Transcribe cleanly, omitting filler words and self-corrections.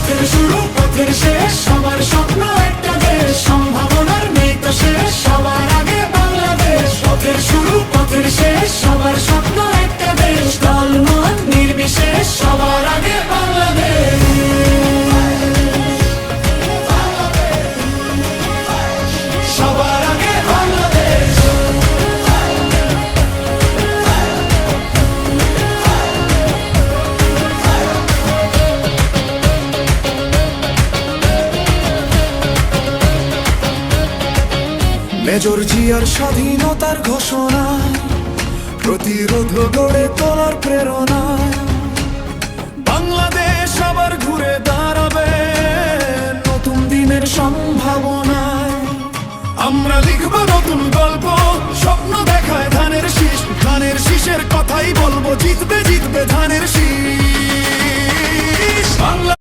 পথের শুরু পথের শেষ, সবার স্বপ্ন একটা দেশ, সম্ভাবনার নেই তো শেষ, সবার আগে বাংলাদেশ। পথের শুরু পথের শেষ, সবার স্বপ্ন একটা দেশ, দল মত নির্বিশেষ, সবার আগে বাংলাদেশ। সবার আগে বাংলাদেশ। মেজর জিয়ার স্বাধীনতার ঘোষণা, প্রতিরোধ গড়ে তোলার প্রেরণা, বাংলাদেশ আবার ঘুরে দাঁড়াবে নতুন দিনের সম্ভাবনায়। আমরা লিখব নতুন গল্প, স্বপ্ন দেখায় ধানের শীষ, ধানের শীষের কথাই বলবো, জিতবে জিতবে ধানের শীষ। বাংলা